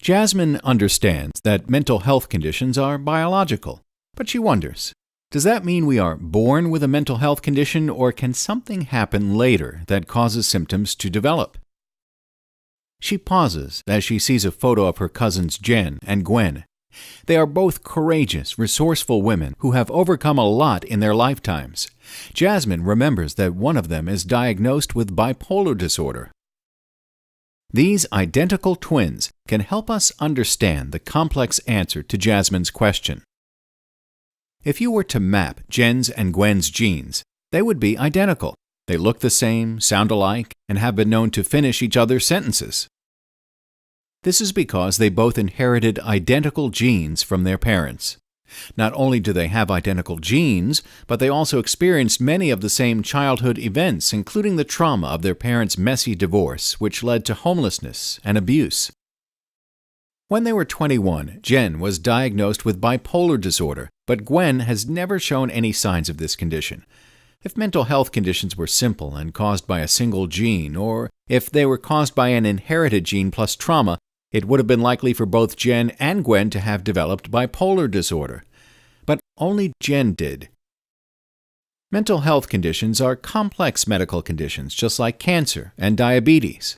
Jasmine understands that mental health conditions are biological, but she wonders, does that mean we are born with a mental health condition, or can something happen later that causes symptoms to develop? She pauses as she sees a photo of her cousins Jen and Gwen. They are both courageous, resourceful women who have overcome a lot in their lifetimes. Jasmine remembers that one of them is diagnosed with bipolar disorder. These identical twins can help us understand the complex answer to Jasmine's question. If you were to map Jen's and Gwen's genes, they would be identical. They look the same, sound alike, and have been known to finish each other's sentences. This is because they both inherited identical genes from their parents. Not only do they have identical genes, but they also experienced many of the same childhood events, including the trauma of their parents' messy divorce, which led to homelessness and abuse. When they were 21, Jen was diagnosed with bipolar disorder, but Gwen has never shown any signs of this condition. If mental health conditions were simple and caused by a single gene, or if they were caused by an inherited gene plus trauma, it would have been likely for both Jen and Gwen to have developed bipolar disorder. But only Jen did. Mental health conditions are complex medical conditions, just like cancer and diabetes.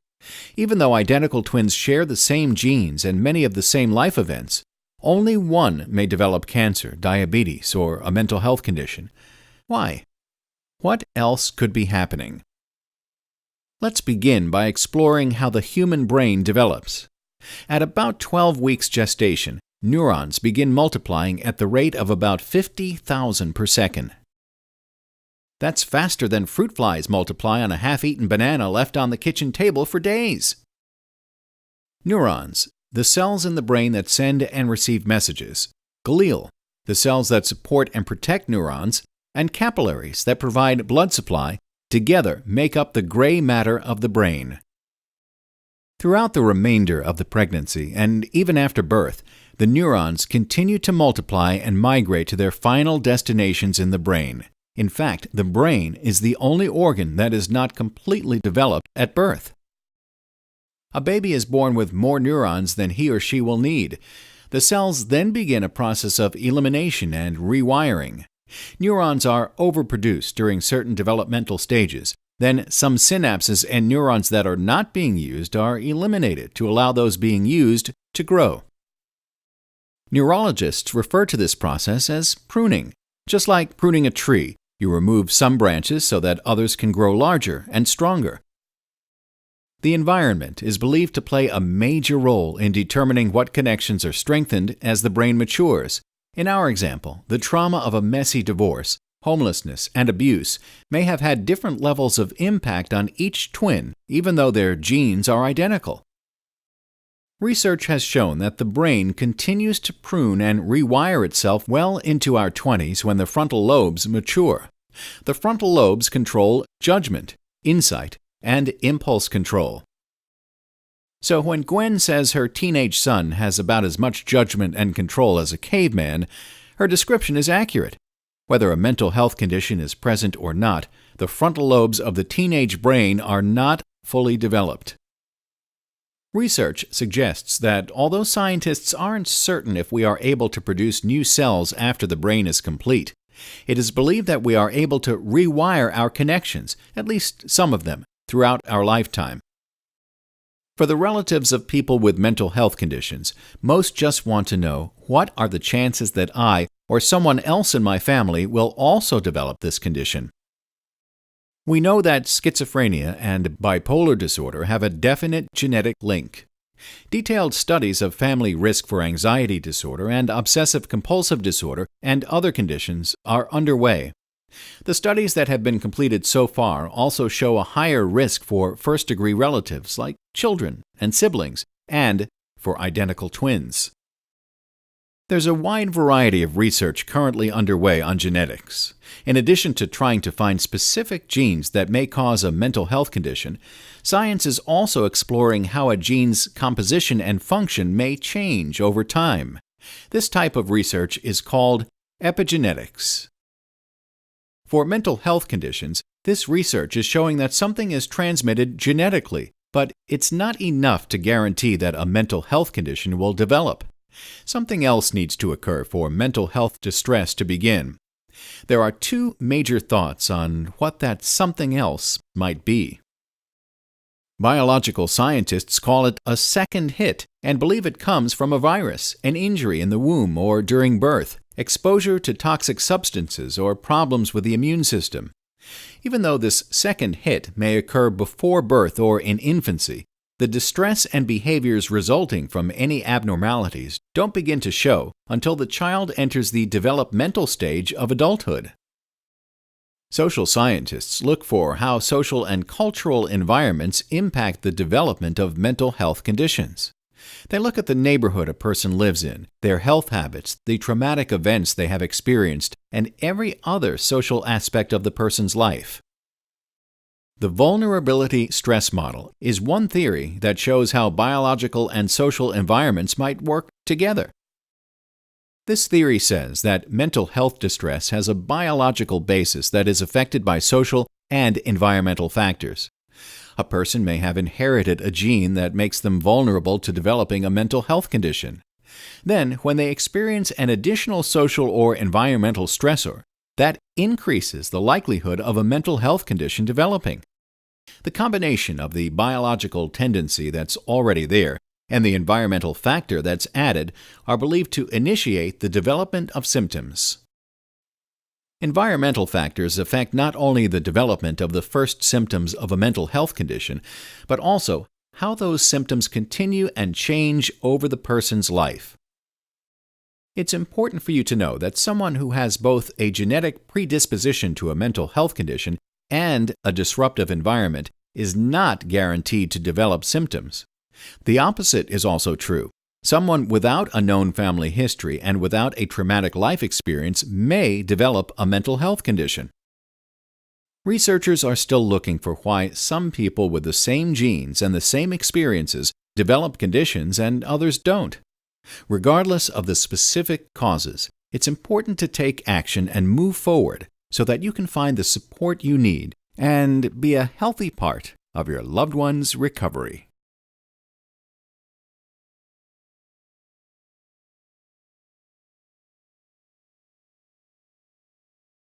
Even though identical twins share the same genes and many of the same life events, only one may develop cancer, diabetes, or a mental health condition. Why? What else could be happening? Let's begin by exploring how the human brain develops. At about 12 weeks gestation, neurons begin multiplying at the rate of about 50,000 per second. That's faster than fruit flies multiply on a half-eaten banana left on the kitchen table for days. Neurons, the cells in the brain that send and receive messages. Glial, the cells that support and protect neurons. And capillaries that provide blood supply, together make up the gray matter of the brain. Throughout the remainder of the pregnancy, and even after birth, the neurons continue to multiply and migrate to their final destinations in the brain. In fact, the brain is the only organ that is not completely developed at birth. A baby is born with more neurons than he or she will need. The cells then begin a process of elimination and rewiring. Neurons are overproduced during certain developmental stages. Then some synapses and neurons that are not being used are eliminated to allow those being used to grow. Neurologists refer to this process as pruning. Just like pruning a tree, you remove some branches so that others can grow larger and stronger. The environment is believed to play a major role in determining what connections are strengthened as the brain matures. In our example, the trauma of a messy divorce, homelessness, and abuse may have had different levels of impact on each twin, even though their genes are identical. Research has shown that the brain continues to prune and rewire itself well into our 20s when the frontal lobes mature. The frontal lobes control judgment, insight, and impulse control. So when Gwen says her teenage son has about as much judgment and control as a caveman, her description is accurate. Whether a mental health condition is present or not, the frontal lobes of the teenage brain are not fully developed. Research suggests that although scientists aren't certain if we are able to produce new cells after the brain is complete, it is believed that we are able to rewire our connections, at least some of them, throughout our lifetime. For the relatives of people with mental health conditions, most just want to know, what are the chances that I or someone else in my family will also develop this condition? We know that schizophrenia and bipolar disorder have a definite genetic link. Detailed studies of family risk for anxiety disorder and obsessive-compulsive disorder and other conditions are underway. The studies that have been completed so far also show a higher risk for first-degree relatives like children and siblings, and for identical twins. There's a wide variety of research currently underway on genetics. In addition to trying to find specific genes that may cause a mental health condition, science is also exploring how a gene's composition and function may change over time. This type of research is called epigenetics. For mental health conditions, this research is showing that something is transmitted genetically, But it's not enough to guarantee that a mental health condition will develop. Something else needs to occur for mental health distress to begin. There are two major thoughts on what that something else might be. Biological scientists call it a second hit and believe it comes from a virus, an injury in the womb or during birth, exposure to toxic substances, or problems with the immune system. Even though this second hit may occur before birth or in infancy, the distress and behaviors resulting from any abnormalities don't begin to show until the child enters the developmental stage of adulthood. Social scientists look for how social and cultural environments impact the development of mental health conditions. They look at the neighborhood a person lives in, their health habits, the traumatic events they have experienced, and every other social aspect of the person's life. The vulnerability stress model is one theory that shows how biological and social environments might work together. This theory says that mental health distress has a biological basis that is affected by social and environmental factors. A person may have inherited a gene that makes them vulnerable to developing a mental health condition. Then, when they experience an additional social or environmental stressor, that increases the likelihood of a mental health condition developing. The combination of the biological tendency that's already there and the environmental factor that's added are believed to initiate the development of symptoms. Environmental factors affect not only the development of the first symptoms of a mental health condition, but also how those symptoms continue and change over the person's life. It's important for you to know that someone who has both a genetic predisposition to a mental health condition and a disruptive environment is not guaranteed to develop symptoms. The opposite is also true. Someone without a known family history and without a traumatic life experience may develop a mental health condition. Researchers are still looking for why some people with the same genes and the same experiences develop conditions and others don't. Regardless of the specific causes, it's important to take action and move forward so that you can find the support you need and be a healthy part of your loved one's recovery.